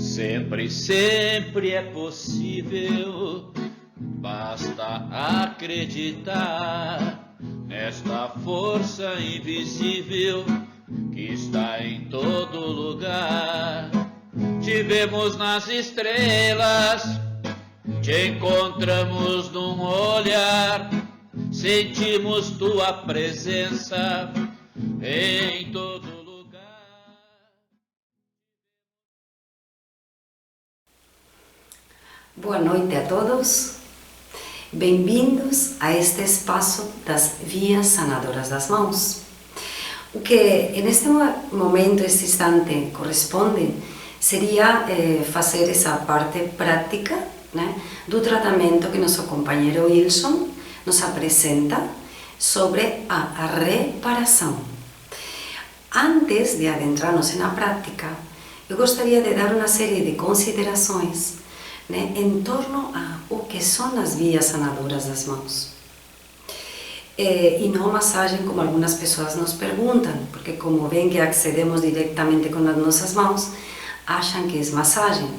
Sempre, sempre é possível, basta acreditar nesta força invisível que está em todo lugar. Te vemos nas estrelas, te encontramos num olhar, sentimos tua presença em todo lugar. Boa noite a todos, bem-vindos a este espaço das Vias Sanadoras das Mãos. O que neste momento, este instante, corresponde seria fazer essa parte prática, né, do tratamento que nosso companheiro Wilson nos apresenta sobre a reparação. Antes de adentrarnos na prática, eu gostaria de dar uma série de considerações, né, em torno a o que são as vias sanadoras das mãos. E não massagem, como algumas pessoas nos perguntam, porque como ven que accedemos diretamente com as nossas mãos, acham que é massagem.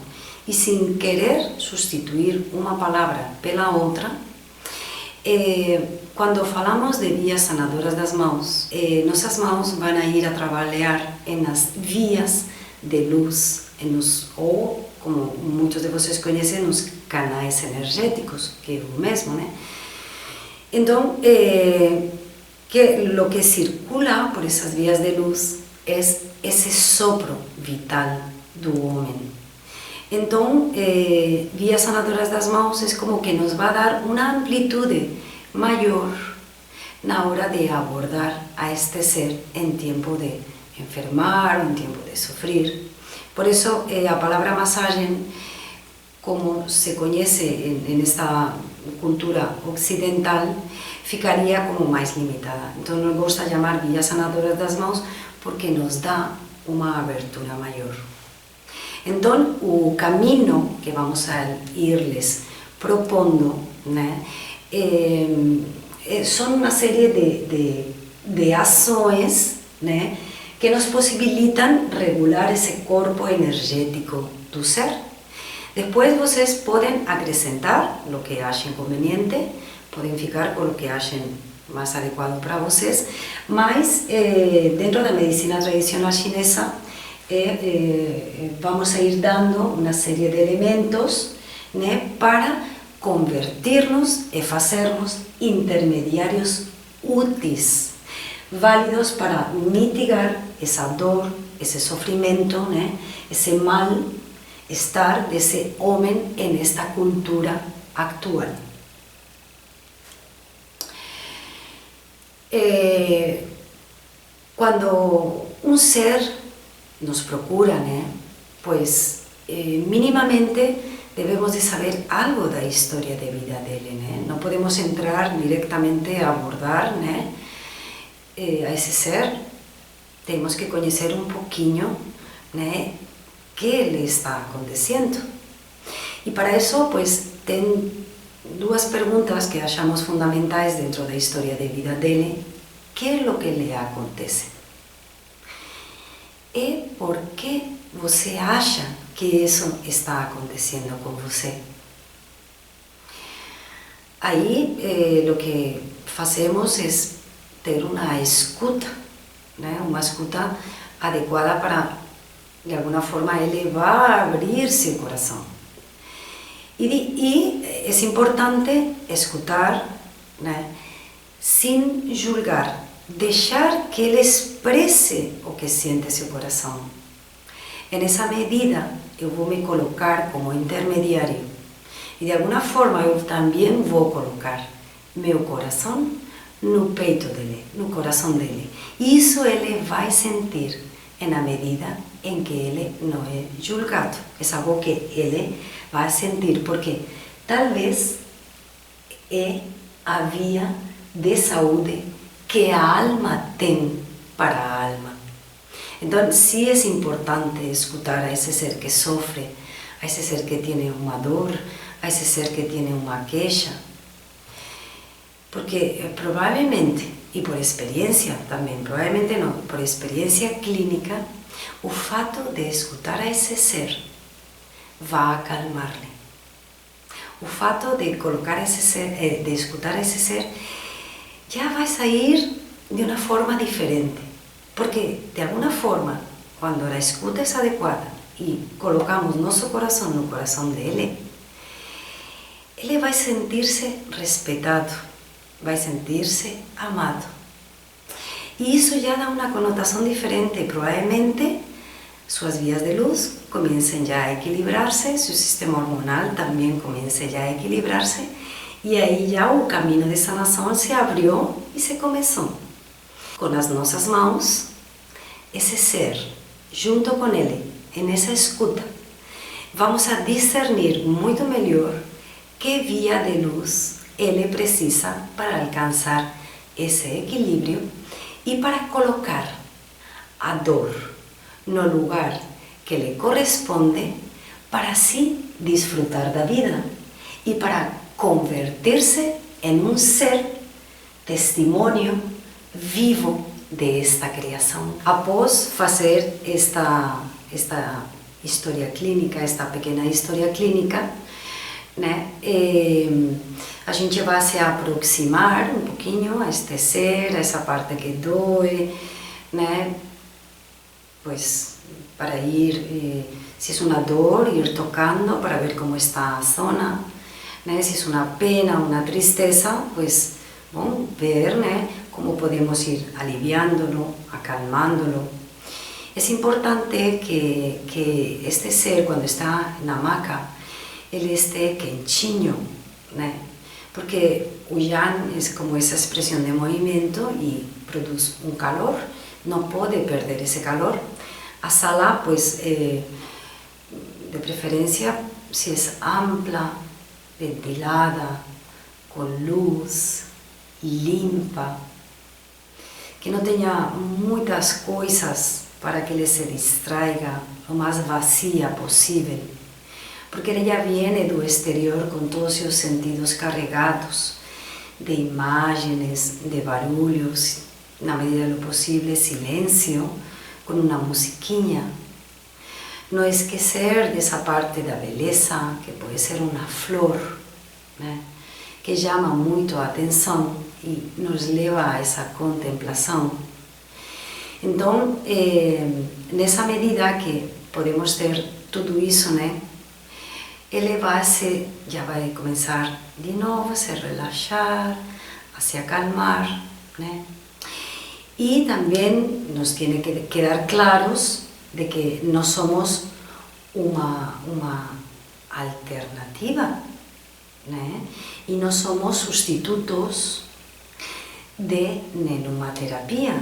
E sem querer substituir uma palavra pela outra, quando falamos de vias sanadoras das mãos, nossas mãos vão ir a trabalhar nas vias de luz, ou, como muitos de vocês conhecem, nos canais energéticos, que é o mesmo, né? Então, o que circula por essas vias de luz é esse sopro vital do homem. Então, vias sanadoras das mãos é como que nos vai dar uma amplitude maior na hora de abordar a este ser em tempo de enfermar ou em tempo de sofrer. Por isso, a palavra massagem, como se conhece nesta cultura ocidental, ficaria como mais limitada. Então, eu gosto de chamar vias sanadoras das mãos porque nos dá uma abertura maior. Então, o caminho que vamos a irles propondo, né, são uma série de ações, né, que nos possibilitam regular esse corpo energético do ser. Depois vocês podem acrescentar o que achem conveniente, podem ficar com o que achem mais adequado para vocês, mas dentro da medicina tradicional chinesa vamos a ir dando uma série de elementos, né, para convertir-nos e fazermos intermediários úteis, válidos para mitigar essa dor, esse sofrimento, né, esse mal-estar desse homem nesta cultura atual. Quando um ser nos procura, né, pois minimamente devemos de saber algo da história de vida dele, né? Não podemos entrar diretamente a abordar, né, a esse ser. Temos que conhecer um pouquinho, né, que lhe está acontecendo. E para isso, pois, tem duas perguntas que achamos fundamentais dentro da história de vida dele. Que é o que lhe acontece? E por que você acha que isso está acontecendo com você? Aí, o que fazemos é ter uma escuta, né? Uma escuta adequada para, de alguma forma, elevar, abrir seu coração. E é importante escutar, né, sem julgar, deixar que ele expresse o que sente seu coração. E nessa medida, eu vou me colocar como intermediário. E de alguma forma, eu também vou colocar meu coração no peito dele, no coração dele. Isso ele vai sentir na medida em que ele não é julgado. É algo que ele vai sentir, porque talvez é a via de saúde que a alma tem para a alma. Então, sim, é importante escutar a esse ser que sofre, a esse ser que tem uma dor, a esse ser que tem uma queixa, porque provavelmente, e por experiência também, provavelmente não, por experiência clínica, o fato de escutar a esse ser vai acalmar-lhe. O fato de colocar esse ser, de escutar esse ser, já vai sair de uma forma diferente, porque de alguma forma, quando a escuta é adequada e colocamos nosso coração no coração dele, ele vai sentir-se respeitado, vai sentir-se amado. E isso já dá uma conotação diferente, provavelmente suas vias de luz comecem já a equilibrar-se, seu sistema hormonal também comece já a equilibrar-se, e aí já o caminho de sanação se abriu e se começou. Com as nossas mãos, esse ser, junto com ele, nessa escuta, vamos a discernir muito melhor que via de luz ele precisa para alcançar esse equilíbrio e para colocar a dor no lugar que lhe corresponde para assim desfrutar da vida e para converter-se em um ser testemunho vivo desta criação. Após fazer esta história clínica, esta pequena história clínica, né, a gente vai se aproximar um pouquinho a este ser, a essa parte que dói, né, pois para ir, se é uma dor, ir tocando para ver como está a zona, né, se é uma pena, uma tristeza, pues, bom, ver, né, como podemos ir aliviándolo, acalmándolo. É importante que este ser, quando está na maca, ele esteja quentinho, né? Porque o yang é como essa expressão de movimento e produz um calor, não pode perder esse calor. A sala, pues, de preferência, se é ampla, ventilada, com luz, limpa, que não tenha muitas coisas para que ele se distraiga, o mais vazia possível, porque ele já vem do exterior com todos os seus sentidos carregados de imagens, de barulhos, na medida do possível, silêncio, com uma musiquinha. Não esquecer dessa parte da beleza, que pode ser uma flor, né, que chama muito a atenção e nos leva a essa contemplação. Então, nessa medida que podemos ter tudo isso, né, ele já vai começar de novo a se relaxar, a se acalmar, né? E também nos tem que quedar claros de que nós somos uma alternativa, né? E não somos substitutos de nenhuma terapia,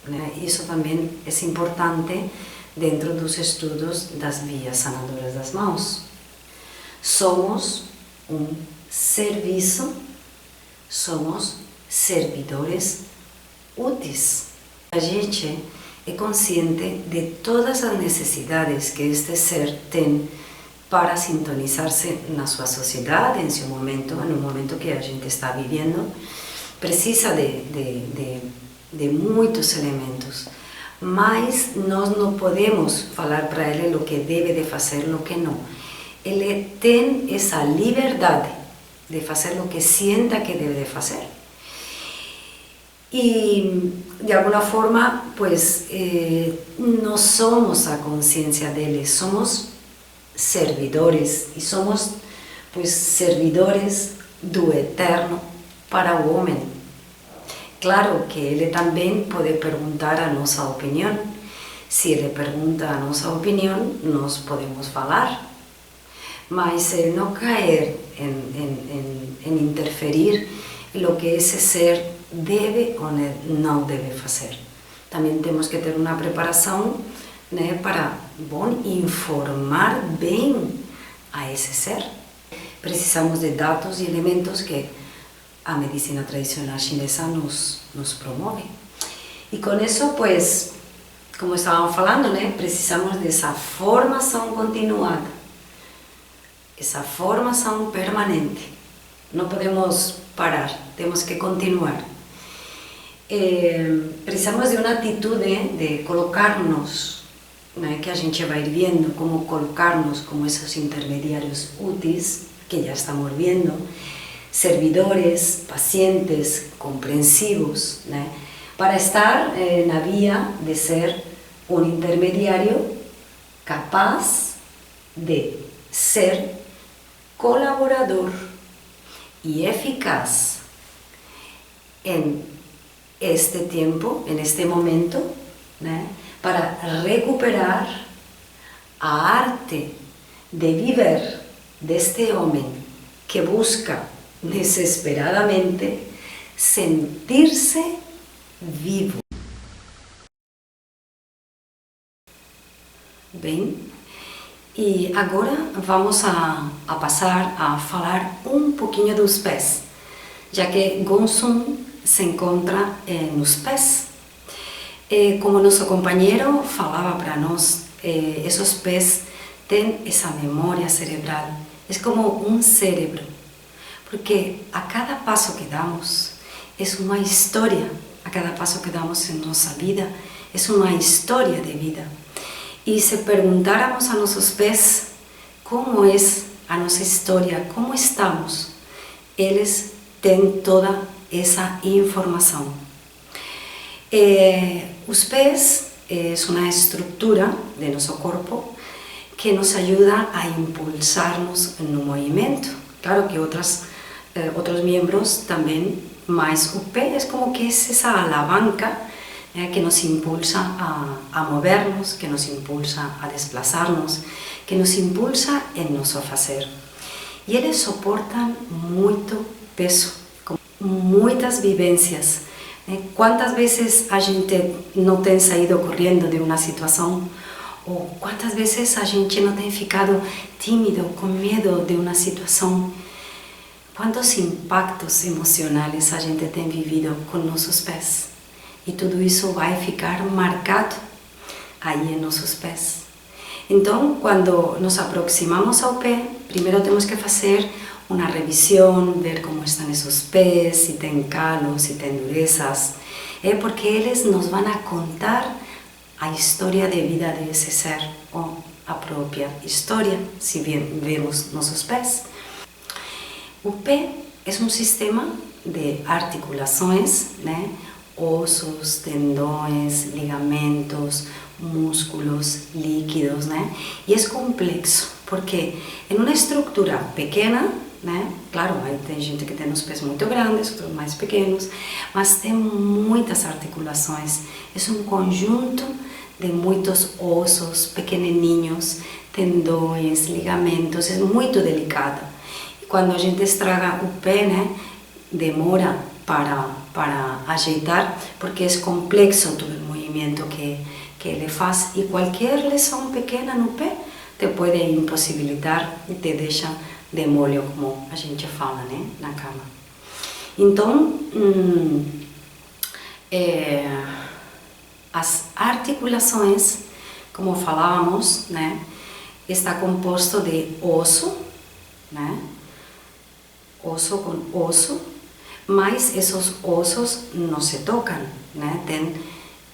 né? Isso também é importante dentro dos estudos das vias sanadoras das mãos. Somos um serviço, somos servidores úteis. A gente é consciente de todas as necessidades que este ser tem para sintonizar-se na sua sociedade, em seu momento, no momento que a gente está vivendo. Precisa de muitos elementos, mas nós não podemos falar para ele o que deve de fazer, o que não. Ele tem essa liberdade de fazer o que sienta que deve de fazer. E, de alguma forma, pues, nós somos a consciência dele, somos servidores, e somos, pues, servidores do Eterno para o homem. Claro que ele também pode perguntar a nossa opinião. Se ele pergunta a nossa opinião, nós podemos falar. Mas ele não cair em interferir em lo que esse ser deve ou não deve fazer. Também temos que ter uma preparação, né, para informar bem a esse ser. Precisamos de dados e elementos que a medicina tradicional chinesa nos promove. E com isso, pues, como estávamos falando, né, precisamos dessa formação continuada, essa formação permanente. Não podemos parar, temos que continuar. Precisamos de uma atitude de colocar-nos né, que a gente vai ir vendo como colocarnos como esses intermediários úteis, que já estamos vendo, servidores, pacientes, compreensivos, né, para estar na via de ser um intermediário capaz de ser colaborador y eficaz en este tiempo, en este momento, ¿no? Para recuperar a arte de viver de este hombre que busca desesperadamente sentirse vivo. Bem? E agora vamos a passar a falar um pouquinho dos pés, já que Gongsun se encontra nos pés. Como nosso companheiro falava para nós, esses pés têm essa memória cerebral, é como um cérebro, porque a cada passo que damos é uma história, a cada passo que damos em nossa vida é uma história de vida. E se perguntáramos a nossos pés como é a nossa história, como estamos, eles têm toda essa informação. Os pés são uma estrutura de nosso corpo que nos ajuda a impulsar-nos no movimento. Claro que outros membros também, mas o pé é como que é essa alavanca que nos impulsa a movernos, que nos impulsa a desplazarnos, que nos impulsa em nosso fazer. E eles suportam muito peso, muitas vivências. Quantas vezes a gente não tem saído correndo de uma situação? Ou quantas vezes a gente não tem ficado tímido, com medo de uma situação? Quantos impactos emocionais a gente tem vivido com nossos pés? E tudo isso vai ficar marcado aí em nossos pés. Então, quando nos aproximamos ao pé, primeiro temos que fazer uma revisão, ver como estão esses pés, se tem calos, se tem durezas, porque eles nos vão a contar a história de vida desse ser, ou a própria história, se vemos nossos pés. O pé é um sistema de articulações, né? Ossos, tendões, ligamentos, músculos, líquidos, né? E é complexo, porque em uma estrutura pequena, né? Claro, aí tem gente que tem os pés muito grandes, outros mais pequenos, mas tem muitas articulações. É um conjunto de muitos ossos pequenininhos, tendões, ligamentos, é muito delicado. E quando a gente estraga o pé, né? Demora para ajeitar, porque é complexo todo o movimento que ele faz, e qualquer lesão pequena no pé te pode impossibilitar e te deixa de molho, como a gente fala, né, na cama. Então, as articulações, como falávamos, né, está composto de osso, né, osso com osso, mas esses ossos não se tocam, né? Tem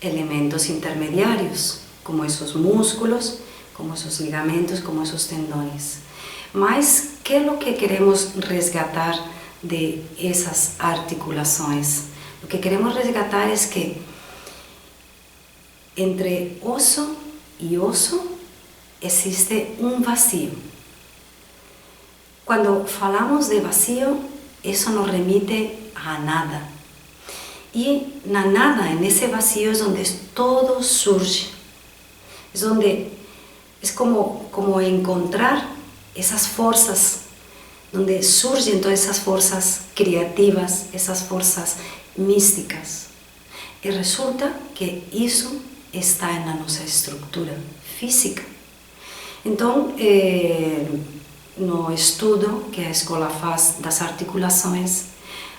elementos intermediários, como esses músculos, como esses ligamentos, como esses tendões. Mas que é o que queremos resgatar de essas articulações? O que queremos resgatar é que entre osso e osso existe um vazio. Quando falamos de vazio, isso nos remite a nada. E na nada, nesse vazio, é onde todo surge. É onde é como encontrar essas forças, onde surgem todas essas forças criativas, essas forças místicas. E resulta que isso está na nossa estrutura física. Então, no estudo que a escola faz das articulações,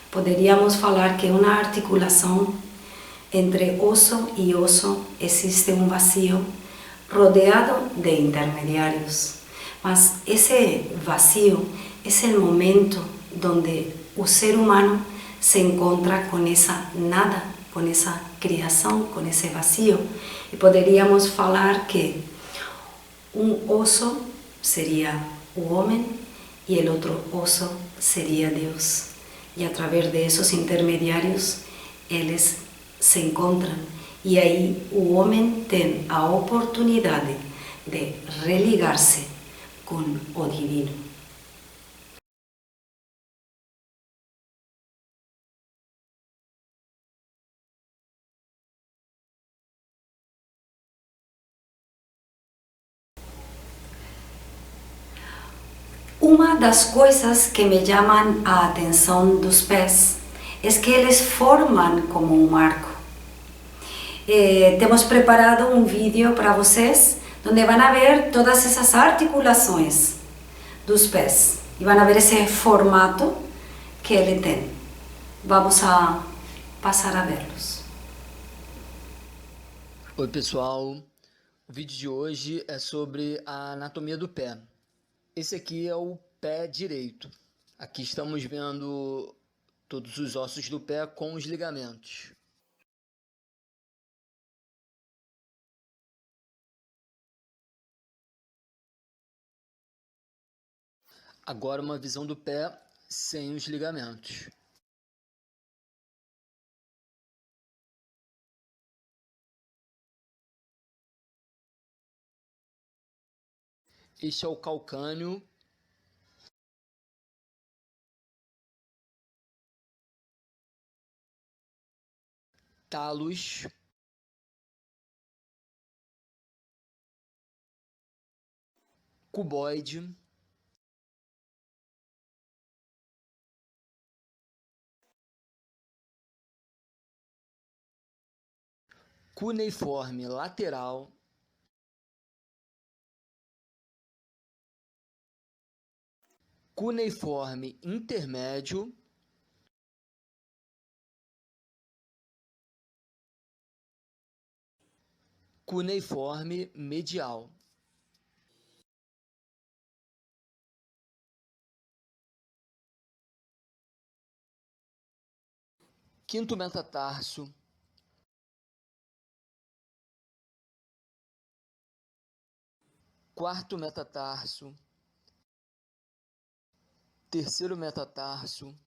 poderíamos falar que uma articulação entre osso e osso existe um vazio rodeado de intermediários. Mas esse vazio é o momento onde o ser humano se encontra com essa nada com essa criação, com esse vazio. E poderíamos falar que um osso seria o homem e o outro osso seria Deus. E através desses intermediários, eles se encontram. E aí o homem tem a oportunidade de religar-se com o divino. Uma das coisas que me chamam a atenção dos pés é que eles formam como um arco. Temos preparado um vídeo para vocês, onde vão ver todas essas articulações dos pés e vão ver esse formato que ele tem. Vamos a passar a vê-los. Oi pessoal, o vídeo de hoje é sobre a anatomia do pé. Esse aqui é o pé direito. Aqui estamos vendo todos os ossos do pé com os ligamentos. Agora uma visão do pé sem os ligamentos. Este é o calcâneo. Talos. Cuboide. Cuneiforme lateral. Cuneiforme intermédio. Cuneiforme medial. Quinto metatarso. Quarto metatarso. Terceiro metatarso.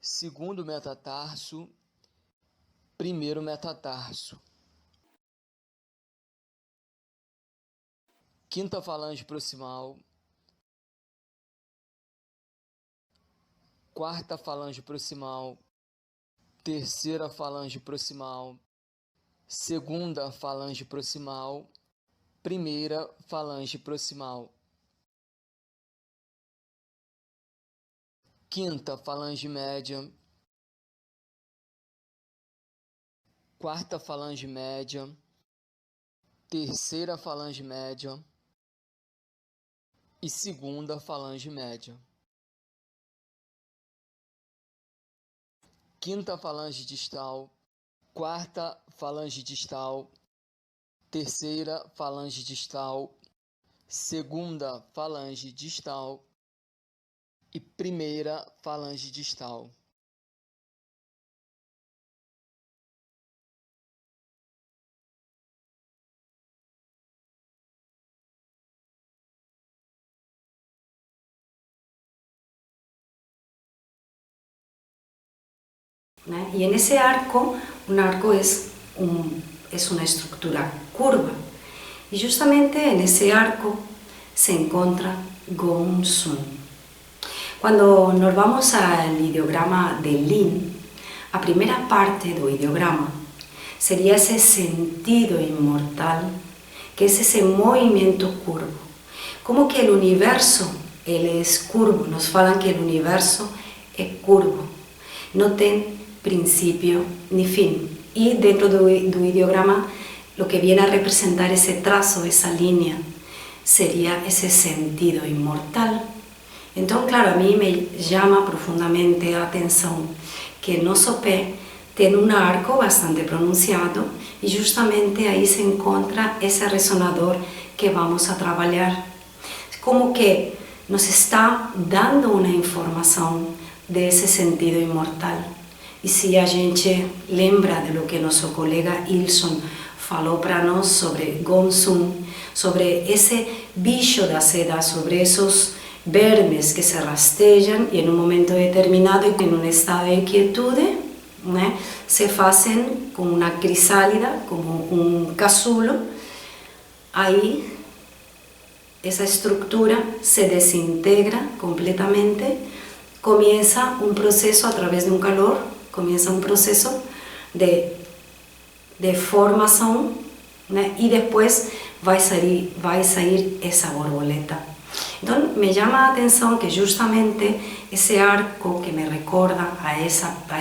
Segundo metatarso. Primeiro metatarso. Quinta falange proximal. Quarta falange proximal. Terceira falange proximal. Segunda falange proximal. Primeira falange proximal. Quinta falange média. Quarta falange média. Terceira falange média. E segunda falange média. Quinta falange distal. Quarta falange distal. Terceira falange distal. Segunda falange distal. E primeira falange distal. E nesse arco, um arco é uma estrutura curva. E justamente nesse arco se encontra Gong Sun. Quando nós vamos ao ideograma de Lin, a primeira parte do ideograma seria esse sentido imortal, que é esse movimento curvo. Como que o universo ele é curvo, nos falam que o universo é curvo, não tem princípio ni fim. E dentro do ideograma, o que viene a representar esse traço, essa linha, seria esse sentido imortal. Então, claro, a mim me chama profundamente a atenção que nosso pé tem um arco bastante pronunciado e justamente aí se encontra esse ressonador que vamos a trabalhar. Como que nos está dando uma informação desse sentido imortal, E se a gente lembra de lo que nosso colega Ilson falou para nós sobre Gongsun, sobre esse bicho da seda, sobre esses vermes que se rastejam e em um momento determinado, em um estado de quietude, né, se fazem com uma crisálida, como um casulo. Aí essa estrutura se desintegra completamente, começa um processo através de um calor, começa um processo de formação, né? E depois vai sair essa borboleta. Então me chama a atenção que justamente esse arco que me recorda a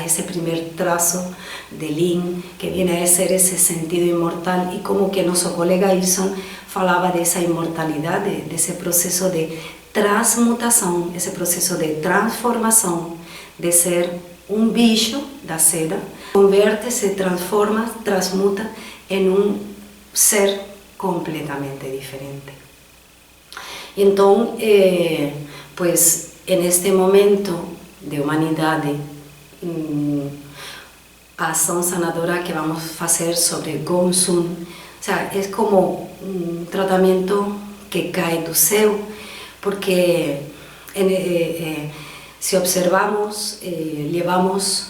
esse primeiro traço de Lin, que viene a ser esse sentido imortal, e como que nosso colega Ilson falava dessa imortalidade, desse processo de transmutação, esse processo de transformação, de ser um bicho da seda, converte-se, transforma, transmuta em um ser completamente diferente. Então, pues, en este momento de humanidade, a ação sanadora que vamos fazer sobre Gongsun, o sea, é como um tratamento que cai do céu, porque se observamos, levamos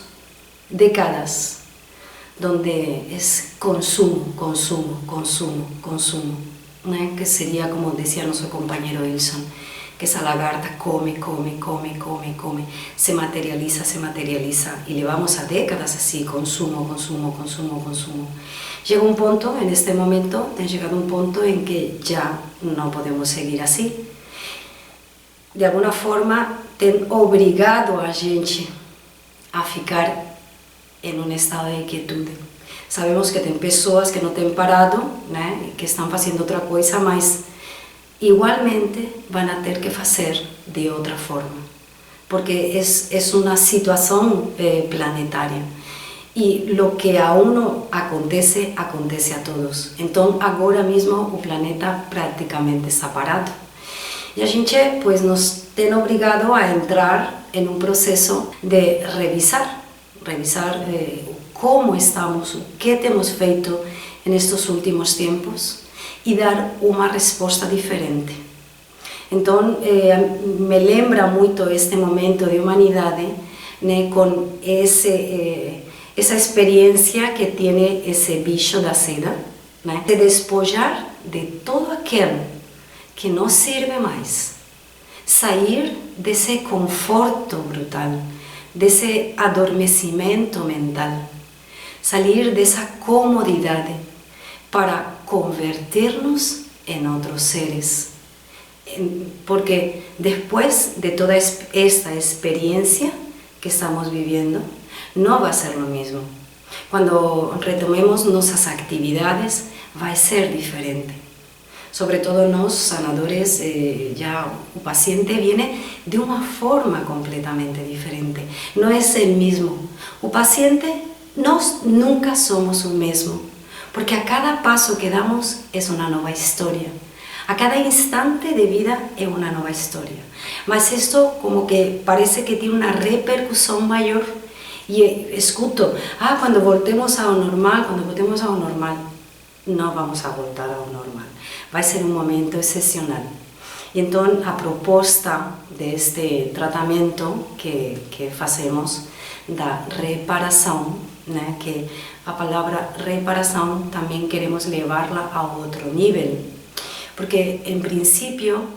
décadas donde es consumo, consumo, consumo, consumo, ¿no? Que sería como decía nuestro compañero Ilson, que esa lagarta come, come, come, come, come, se materializa, y llevamos a décadas así, consumo, consumo, consumo, consumo. Llega un punto, en este momento, ha llegado un punto en que ya no podemos seguir así. De alguna forma, tem obrigado a gente a ficar em um estado de quietude. Sabemos que tem pessoas que não têm parado, né, que estão fazendo outra coisa, mas igualmente vão ter que fazer de outra forma, porque é uma situação planetária. E o que a uno acontece, acontece a todos. Então, agora mesmo, o planeta praticamente está parado. E a gente, pues, nos tem obrigado a entrar em um processo de revisar como estamos, o que temos feito nestes últimos tempos e dar uma resposta diferente. Então, me lembra muito este momento de humanidade, né, com essa experiência que tem esse bicho da seda, né, de despojar de todo aquilo que não serve mais, sair desse conforto brutal, desse adormecimento mental, sair dessa comodidade para converter-nos em outros seres. Porque depois de toda esta experiência que estamos vivendo, não vai ser o mesmo. Quando retomemos nossas atividades, vai ser diferente. Sobre todo nós, sanadores, já o paciente vem de uma forma completamente diferente. Não é o mesmo. O paciente, nós nunca somos o mesmo, porque a cada passo que damos é uma nova história. A cada instante de vida é uma nova história. Mas isto como que parece que tem uma repercussão maior. E escuto, quando voltemos ao normal, não vamos a voltar ao normal. Vai ser um momento excepcional. Então, a proposta deste tratamento que fazemos da reparação, né, que a palavra reparação também queremos levá-la a outro nível. Porque, em princípio,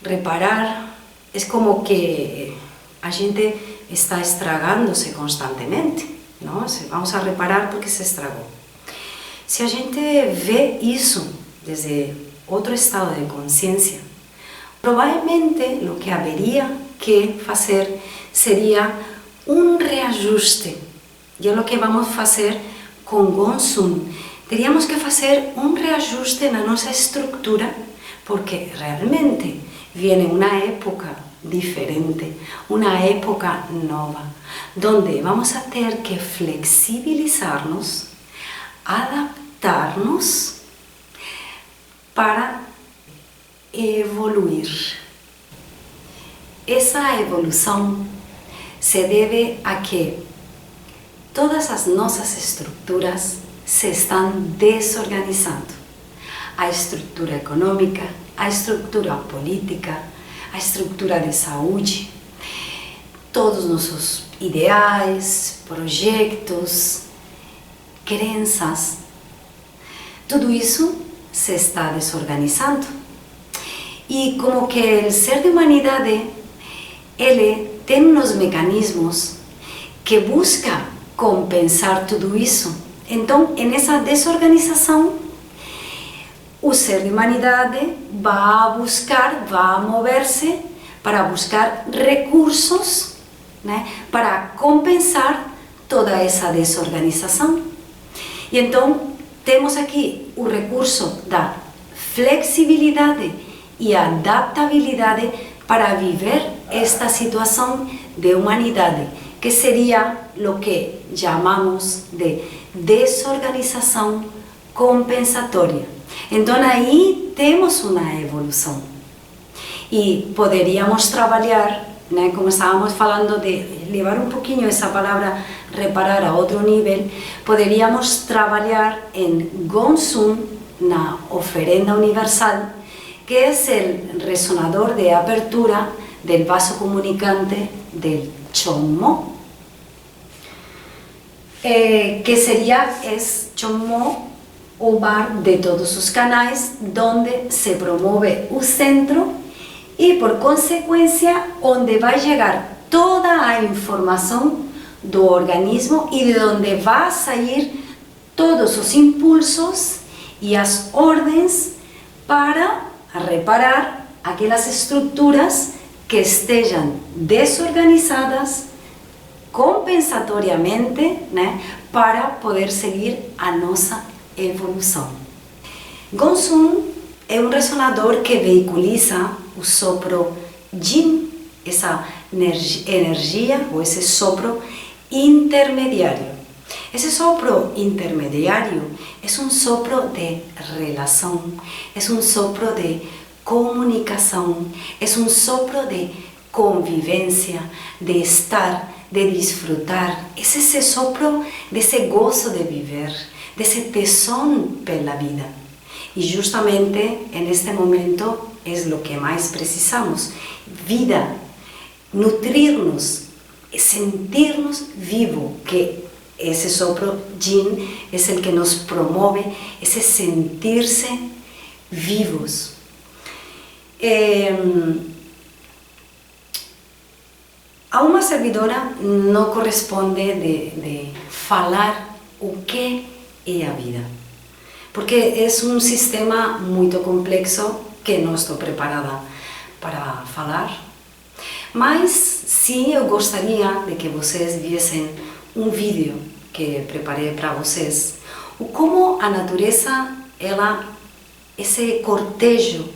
reparar é como que a gente está estragando-se constantemente, não? Vamos a reparar porque se estragou. Se a gente vê isso desde outro estado de consciência, provavelmente o que haveria que fazer seria um reajuste. E é o que vamos fazer com Gongsun. Teríamos que fazer um reajuste na nossa estrutura, porque realmente vem uma época diferente, uma época nova, onde vamos a ter que flexibilizar-nos, adaptar-nos para evoluir. Essa evolução se deve a que todas as nossas estruturas se estão desorganizando. A estrutura econômica, a estrutura política, a estrutura de saúde, todos os nossos ideais, projetos, crenças, tudo isso se está desorganizando. E como que o ser de humanidade, ele tem uns mecanismos que busca compensar tudo isso. Então, nessa desorganização, o ser de humanidade vai buscar, vai mover-se para buscar recursos, né, para compensar toda essa desorganização. E então, temos aqui o recurso da flexibilidade e adaptabilidade para viver esta situação de humanidade, que seria o que chamamos de desorganização compensatória. Então aí temos uma evolução e poderíamos trabalhar, né, como estávamos falando de levar um pouquinho essa palavra reparar a outro nível, poderíamos trabalhar em Gongsun, na oferenda universal, que é o resonador de apertura del vaso comunicante del Chonmo, que sería Chonmo, o bar de todos os canais, donde se promove o centro e, por consequência, onde vai chegar toda a informação do organismo e de onde vai sair todos os impulsos e as ordens para reparar aquelas estruturas que estejam desorganizadas compensatoriamente, né, para poder seguir a nossa evolução. Gongsun é um resonador que vehiculiza o sopro Jin, essa energia ou esse sopro intermediário. Esse sopro intermediário é um sopro de relação, é um sopro de comunicação, é um sopro de convivência, de estar, de desfrutar. É esse sopro desse gozo de viver, desse tesão pela vida. E justamente neste momento é o que mais precisamos: vida, nutrir-nos, sentir-nos vivos, que esse sopro Jin é o que nos promove esse sentir-se vivos. A uma servidora não corresponde de falar o que é a vida, porque é um sistema muito complexo que não estou preparada para falar, mas sim eu gostaria de que vocês viessem um vídeo que preparei para vocês, o como a natureza, ela, esse cortejo,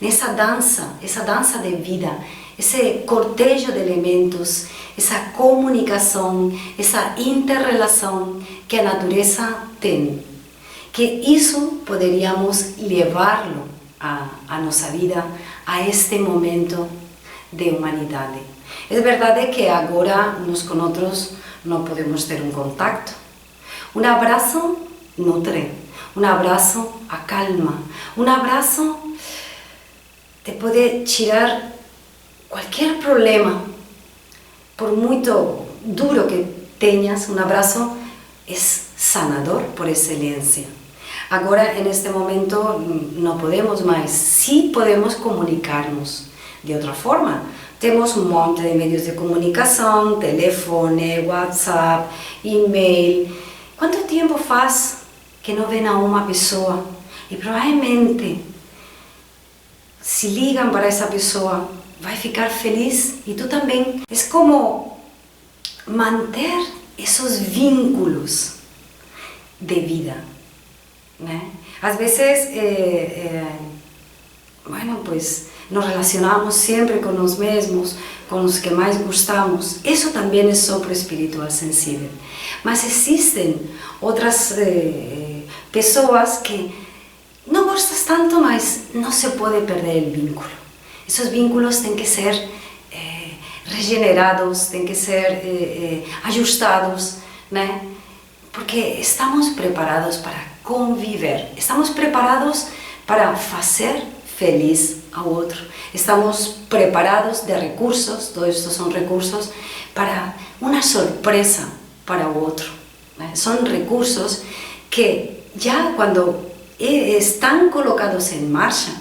essa dança de vida, esse cortejo de elementos, essa comunicação, essa interrelação que a natureza tem, que isso poderíamos levá-lo à nossa vida, a este momento de humanidade. É verdade que agora uns com outros não podemos ter um contato. Um abraço nutre, um abraço acalma, um abraço te pode tirar qualquer problema, por muito duro que tenhas. Um abraço é sanador por excelência. Agora, neste momento, não podemos mais. Sim, podemos comunicar-nos de outra forma. Temos um monte de meios de comunicação, telefone, WhatsApp, e-mail. Quanto tempo faz que não vem a uma pessoa? E provavelmente, se ligam para essa pessoa, vai ficar feliz e tu também. É como manter esses vínculos de vida, né? Às vezes, pues nos relacionamos sempre com os mesmos, com os que mais gostamos. Isso também é sopro espiritual sensível. Mas existem outras pessoas que não gostas tanto, mas não se pode perder o vínculo. Esses vínculos têm que ser regenerados, têm que ser ajustados né? Porque estamos preparados para conviver, estamos preparados para fazer feliz ao outro, estamos preparados de recursos, todos estos son recursos para una sorpresa para o outro, né? Son recursos que ya cuando están colocados en marcha,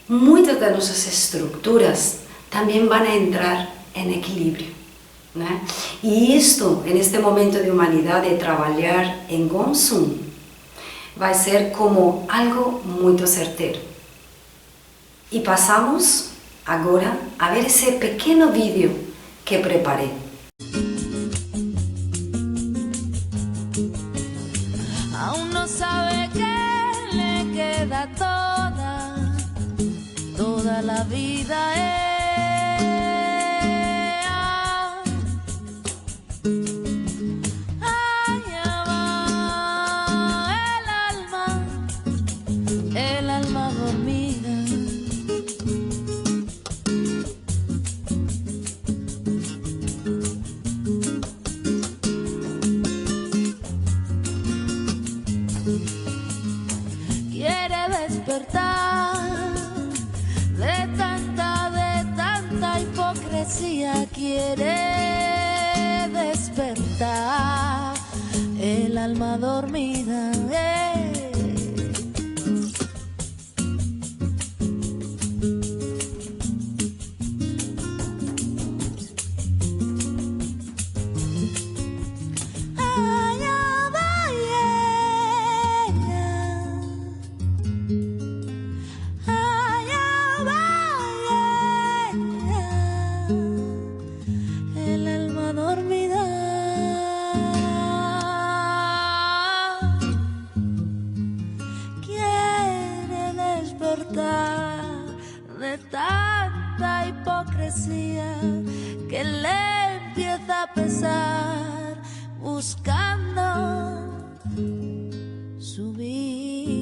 muchas de nuestras estructuras también van a entrar en equilibrio, ¿no? Y esto, en este momento de humanidad, de trabajar en Gongsun, va a ser como algo muy certero. Y pasamos ahora a ver ese pequeño vídeo que preparé. Aún no sabe que le queda toda la vida. Allá va el alma dormida. Quiere despertar de tanta hipocresía, quiere despertar el alma dormida. De tanta hipocresía que le empieza a pesar, buscando su vida.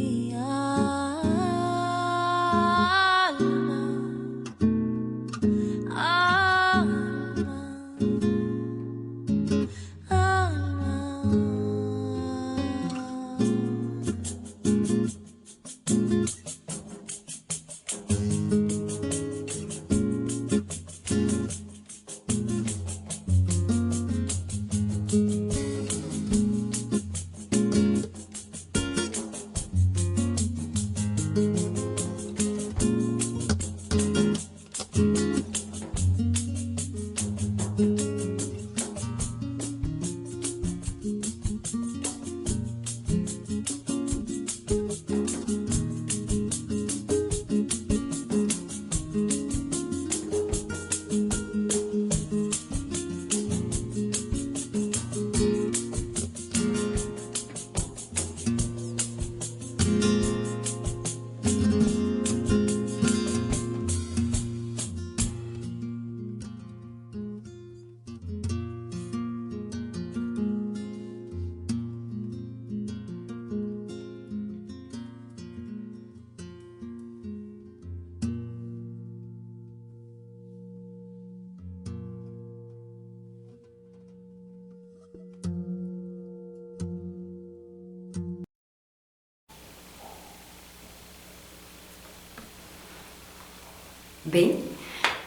Bem,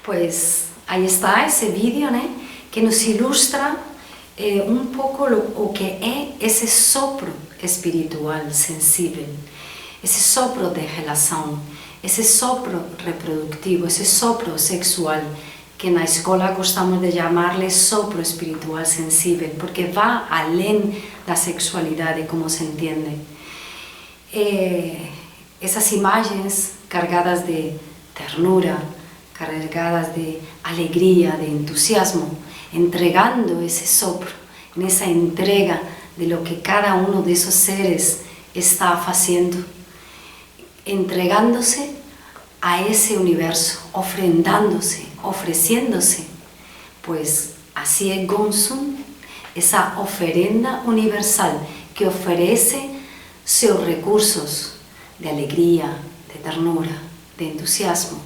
pues ahí está ese vídeo, né, que nos ilustra un poco o que é esse sopro espiritual sensível, esse sopro de relação, esse sopro reprodutivo, esse sopro sexual, que na escola gostamos de chamarle sopro espiritual sensível, porque vai além da sexualidade, como se entende. Essas imagens cargadas de ternura, cargadas de alegría, de entusiasmo, entregando ese soplo, en esa entrega de lo que cada uno de esos seres está haciendo, entregándose a ese universo, ofrendándose, ofreciéndose. Pues así es Gongsun, esa ofrenda universal que ofrece sus recursos de alegría, de ternura, de entusiasmo,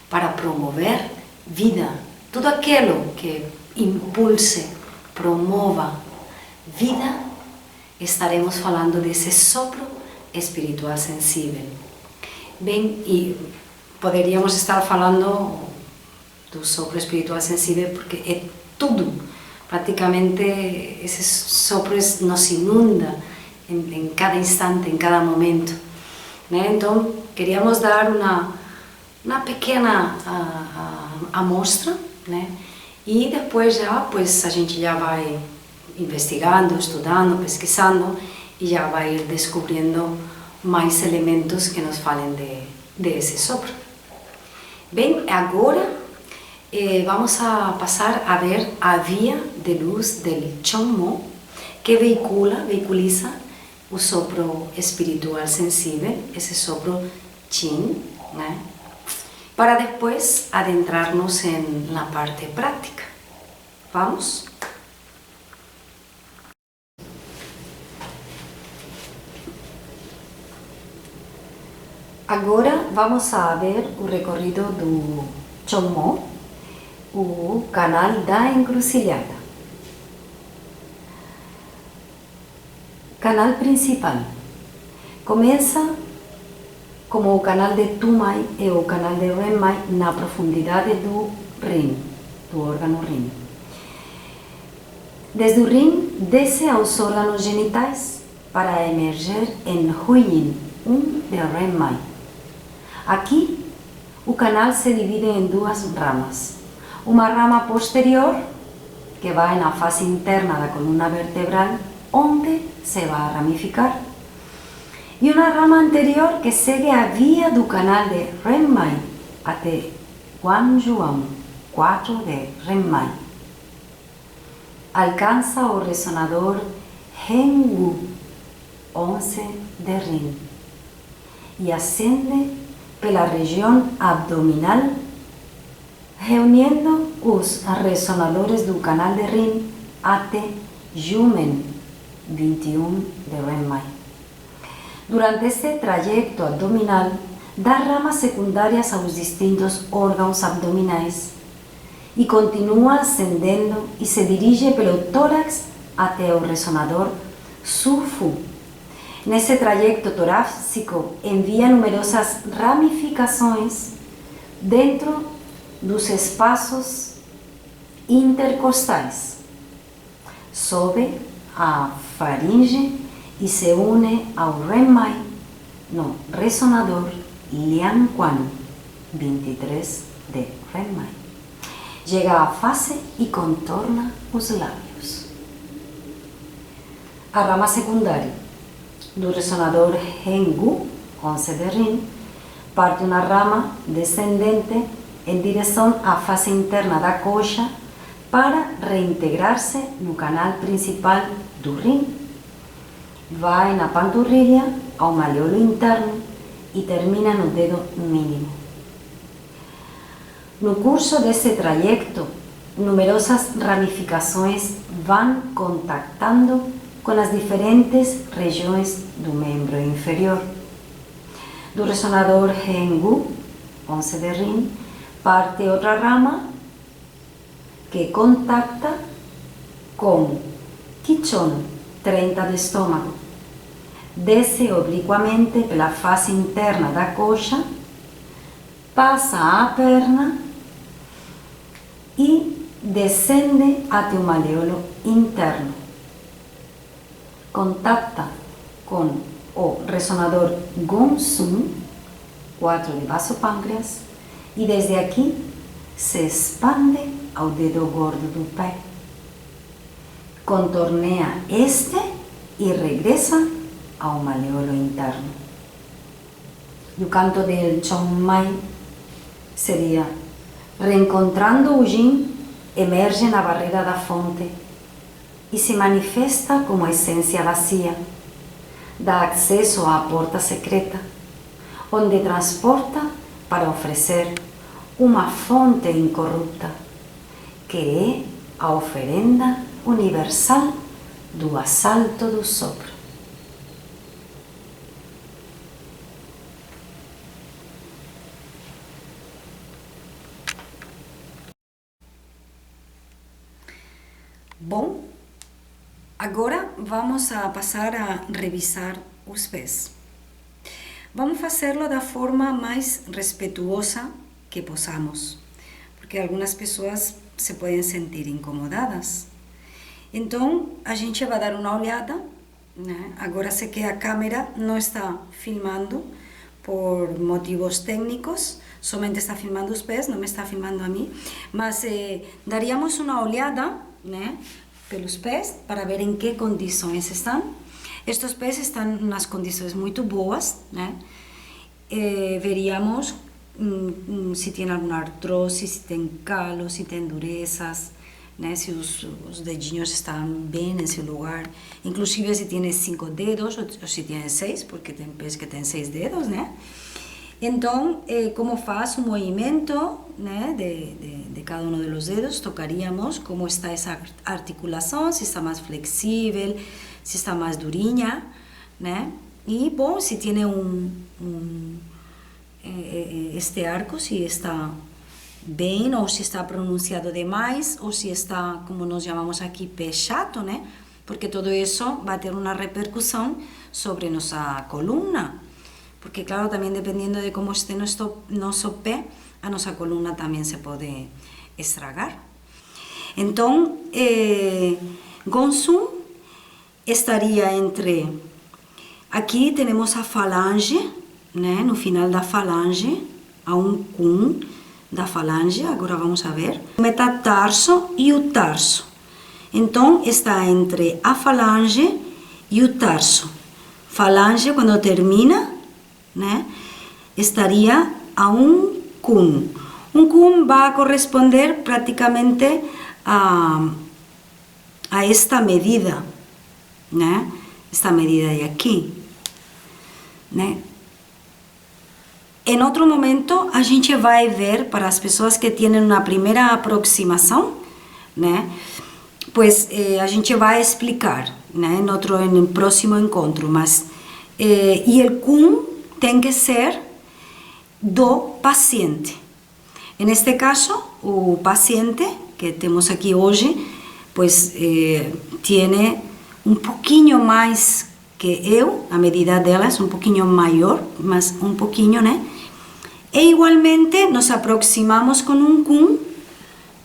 para promover vida, todo aquello que impulse, promova vida, estaremos falando desse sopro espiritual sensível. Bem, e poderíamos estar falando do sopro espiritual sensível porque é tudo. Praticamente esse sopro nos inunda em cada instante, em cada momento. Né? Então, queríamos dar uma pequena amostra, né? E depois já, pues, a gente já vai investigando, estudando, pesquisando e já vai ir descobrindo mais elementos que nos falem desse sopro. Bem, agora vamos a passar a ver a via de luz del Chongmo, que vehiculiza o sopro espiritual sensível, esse sopro Qin, né? Para depois adentrarnos na parte prática. Vamos? Agora vamos a ver o recorrido do Chongmo, o canal da encruzilhada. Canal principal. Começa como o canal de Tumai e o canal de Renmai na profundidade do rim, do órgano rim. Desde o rim, desce aos órgãos genitais para emerger em Huiyin, de Renmai. Aqui, o canal se divide em duas ramas. Uma rama posterior, que vai na face interna da coluna vertebral, onde se vai ramificar. E uma rama anterior que segue a via do canal de Renmai até Guanzhuang, 4 de Renmai. Alcança o ressonador Henggu, 11 de Rin, e ascende pela região abdominal, reunindo os ressonadores do canal de Rin até Yumen, 21 de Renmai. Durante este trayecto abdominal, dá ramas secundárias aos distintos órgãos abdominais e continua ascendendo e se dirige pelo tórax até o ressonador Sufu. Nesse trayecto torácico, envia numerosas ramificações dentro dos espaços intercostais. Sobe a faringe e se une ao Renmai no ressonador Lianquan, 23 de Renmai. Chega à face e contorna os lábios. A rama secundária do ressonador Henggu, 11 de Rin, parte uma rama descendente em direção à face interna da coxa para reintegrar-se no canal principal do rim. Vai na panturrilha ao malleolo interno e termina no dedo mínimo. No curso desse trayecto, numerosas ramificações vão contactando com as diferentes regiões do membro inferior. Do ressonador Henggu, 11 de Rin, parte outra rama que contacta com Qichon, 30 de estômago. Desce obliquamente pela face interna da coxa, passa a perna e descende até o malleolo interno. Contacta com o ressonador Gongsun, 4 de baço pâncreas, e desde aqui se expande ao dedo gordo do pé. Contorneia este e regressa ao malleolo interno. E o canto del Chongmai seria: reencontrando o Yin, emerge na barreira da fonte e se manifesta como essência vazia. Dá acesso à porta secreta, onde transporta para oferecer uma fonte incorrupta, que é a oferenda universal do assalto do sopro. Bom, Agora vamos a passar a revisar os pés. Vamos fazê-lo da forma mais respetuosa que possamos, porque algumas pessoas se podem sentir incomodadas. Então, a gente vai dar uma olhada, né? Agora sei que a câmera não está filmando por motivos técnicos, somente está filmando os pés, não me está filmando a mim, mas daríamos uma olhada, né, pelos pés para ver em que condições estão. Estes pés estão em umas condições muito boas, né? Veríamos se tem alguma artrose, se tem calo, se tem durezas, né? Se os dedinhos estão bem nesse lugar, inclusive se tem 5 dedos ou se tem 6, porque tem pés que tem 6 dedos, né? Então, como faz o movimento, né, de cada um dos dedos, tocaríamos como está essa articulação, se está mais flexível, se está mais durinha, né? E, bom, se tem este arco, se está bem ou se está pronunciado demais ou se está, como nós chamamos aqui, pé chato, né? Porque tudo isso vai ter uma repercussão sobre nossa coluna. Porque, claro, também dependendo de como este nosso pé, a nossa coluna também se pode estragar. Então, Gongsun estaria entre... Aqui temos a falange, né? No final da falange, há um kun da falange, agora vamos a ver. O metatarso e o tarso. Então, está entre a falange e o tarso. Falange, quando termina, né, estaria a um kun. Um kun vai corresponder praticamente a esta medida, né? Esta medida de aqui, né? Em outro momento, a gente vai ver, para as pessoas que têm uma primeira aproximação, né? Pois a gente vai explicar, né? No próximo encontro, mas e o kun tem que ser do paciente. Neste caso, o paciente que temos aqui hoje, pues tem um pouquinho mais que eu, a medida dela é um pouquinho maior, mas um pouquinho, né? E igualmente nos aproximamos com um kun,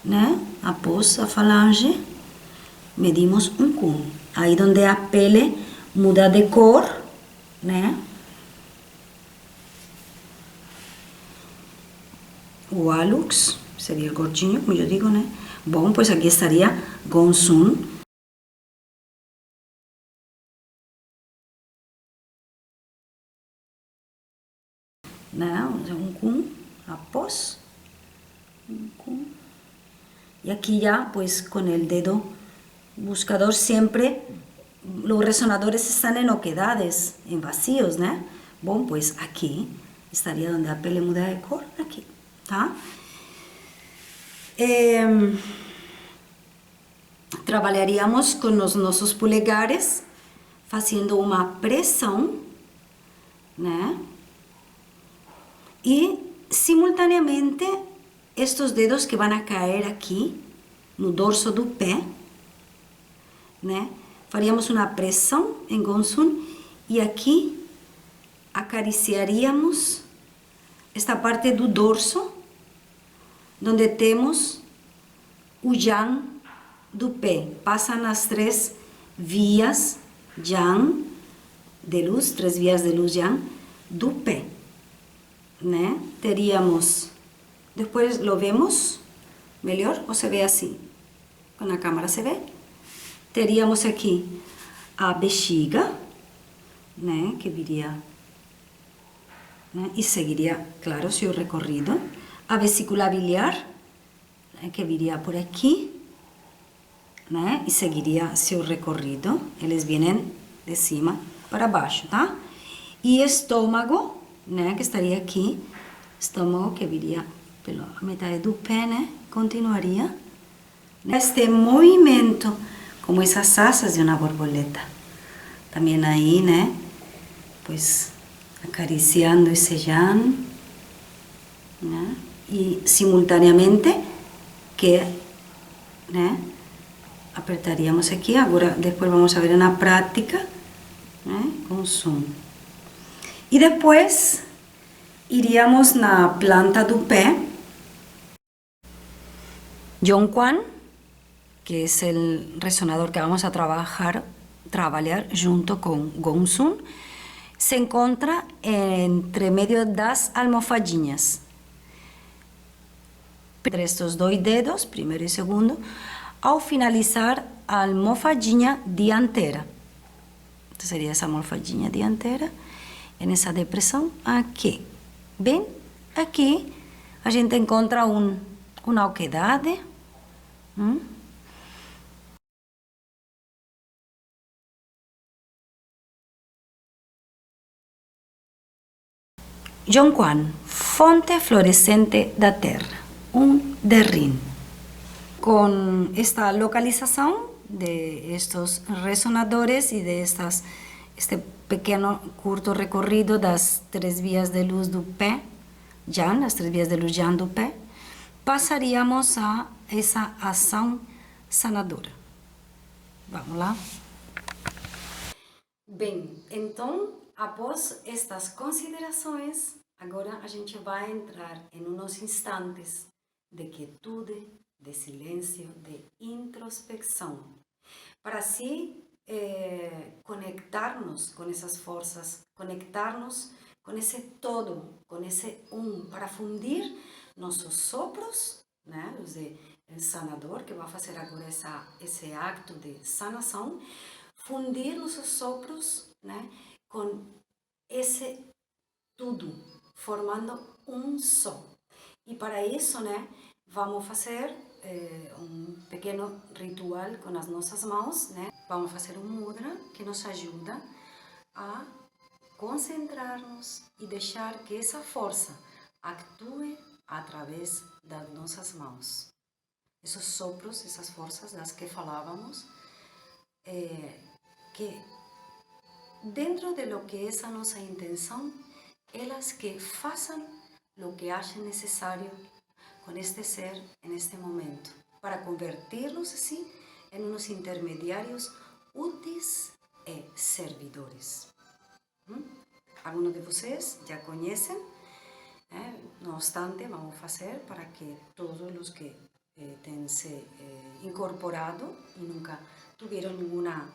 né? Após a falange, medimos um kun. Aí onde a pele muda de cor, né? O hallux seria o gordinho, como eu digo, né? Bom, pois aqui estaria Gongsun. Não, um kun após um kun. E aqui já, pois, com o dedo buscador sempre, os resonadores estão em oquedades, em vazios, né? Bom, pois aqui estaria onde a pele muda de cor, aqui. Tá? Trabalharíamos com os nossos polegares, fazendo uma pressão, né? E, simultaneamente, estes dedos que vão a cair aqui, no dorso do pé, né? Faríamos uma pressão em Gongsun e aqui acariciaríamos esta parte do dorso, onde temos o yang do pé. Passam as 3 vias yang de luz, 3 vias de luz yang do pé, né? Teríamos, depois lo vemos melhor, ou se vê assim? Com a câmera se vê? Teríamos aqui a bexiga, né? Que viria, né? E seguiria, claro, seu recorrido. A vesícula biliar, né, que viria por aqui, né, e seguiria seu recorrido. Eles vêm de cima para baixo, tá? E estômago, né, que estaria aqui, estômago que viria pela metade do pé, né, continuaria. Este movimento, como essas asas de uma borboleta. Também aí, né, pois acariciando esse yang, né? E simultaneamente que, né, apertaríamos aqui, agora depois vamos ver na prática, né, com zoom. E depois iríamos na planta do pé, Yongquan, que es el resonador que vamos a trabajar junto con Gongsun, se encontra entre medio das almofadinhas. Entre estes dois dedos, primeiro e segundo, ao finalizar a almofadinha dianteira. Então, seria essa almofadinha dianteira, nessa depressão aqui. Bem, aqui a gente encontra uma oquedade. Yongquan, fonte fluorescente da Terra, derrim. Con esta localización de estos resonadores y de este pequeño curto recorrido das 3 vías de luz do pé, las 3 vías de luz Yan do pé, pasaríamos a essa ação sanadora. Vamos lá? Bem, então, após estas considerações, agora a gente vai entrar em uns instantes de quietude, de silêncio, de introspecção, para assim conectarnos com essas forças, conectarnos com esse todo, com esse para fundir nossos sopros, né, os de sanador, que vai fazer agora esse acto de sanação, fundir nossos sopros, né, com esse tudo, formando só. E para isso, né, vamos fazer pequeno ritual com as nossas mãos, né? Vamos fazer mudra que nos ajuda a concentrar-nos e deixar que essa força atue através das nossas mãos. Esses sopros, essas forças das que falávamos, que dentro de lo que é a nossa intenção, elas que façam o que achem necessário com este ser en este momento, para convertirlos assim em uns intermediários úteis e servidores. Alguns de vocês já conhecem, no obstante, vamos fazer para que todos os que têm se incorporado e nunca tiveram nenhuma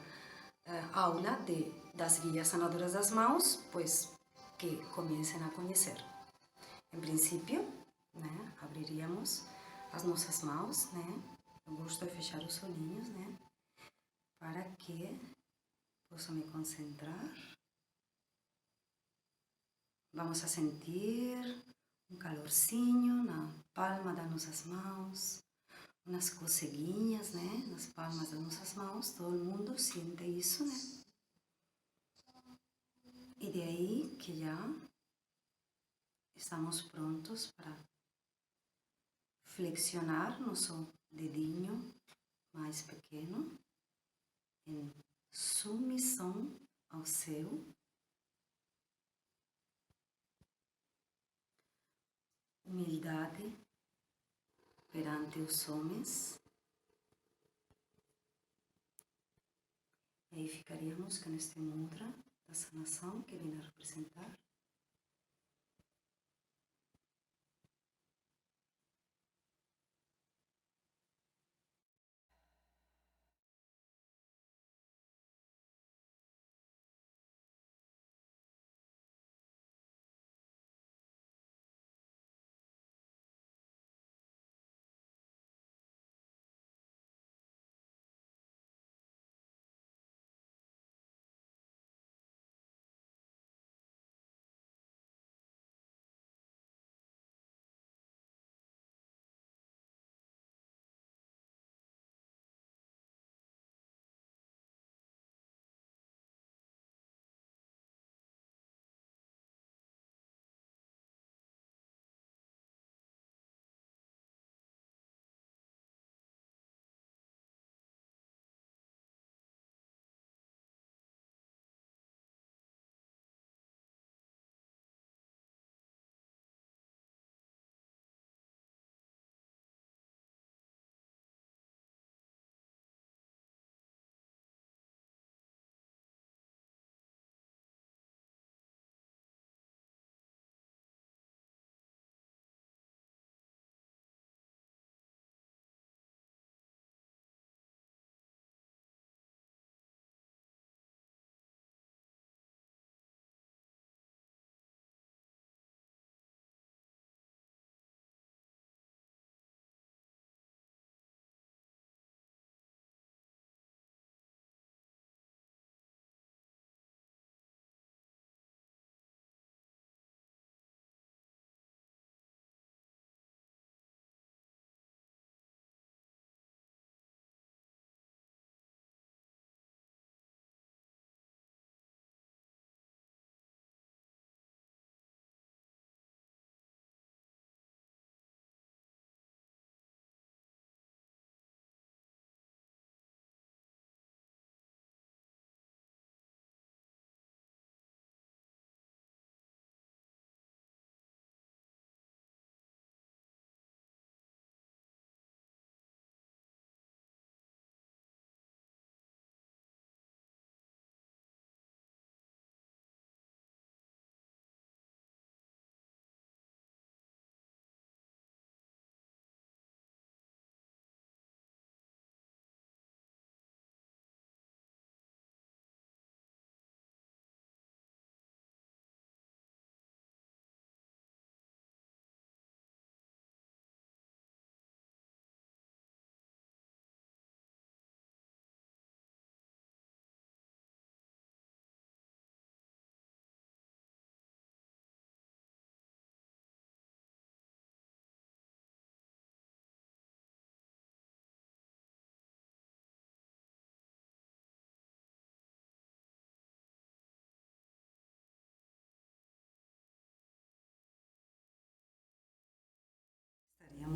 aula das guias sanadoras das mãos, pues que comecem a conhecer. Em princípio, né, abriríamos as nossas mãos, né? Eu gosto de fechar os olhinhos, né? Para que possa me concentrar. Vamos a sentir calorzinho na palma das nossas mãos, umas coceguinhas, né? Nas palmas das nossas mãos, todo mundo sente isso, né? E de aí que já estamos prontos para flexionar nosso dedinho mais pequeno em submissão ao céu. Humildade perante os homens. E aí ficaríamos com este mudra da sanação que vem a representar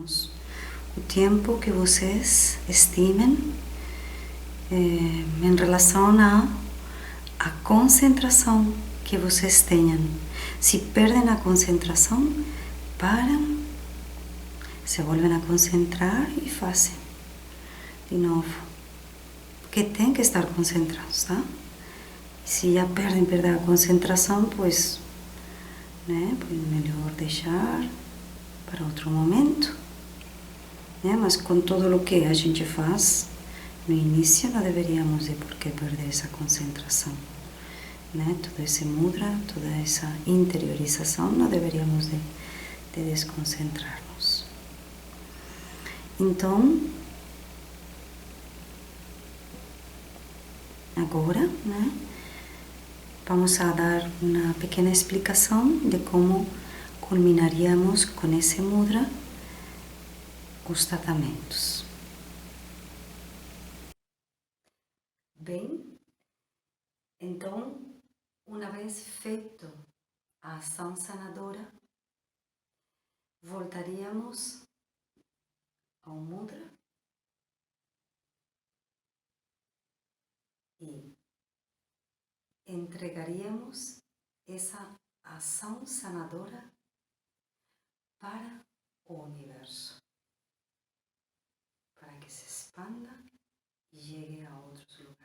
digamos, o tempo que vocês estimem em relação à concentração que vocês tenham. Se perdem a concentração, param, se volvem a concentrar e fazem de novo. Porque tem que estar concentrados, tá? Se já perdem a concentração, pois, melhor deixar para outro momento. Mas com todo o que a gente faz no início, não deveríamos de por que perder essa concentração. Todo esse mudra, toda essa interiorização, não deveríamos de desconcentrar-nos. Então, agora, vamos a dar uma pequena explicação de como culminaríamos com esse mudra os tratamentos. Bem, então, uma vez feito a ação sanadora, voltaríamos ao mudra e entregaríamos essa ação sanadora para o universo, para que se expanda e chegue a outros lugares.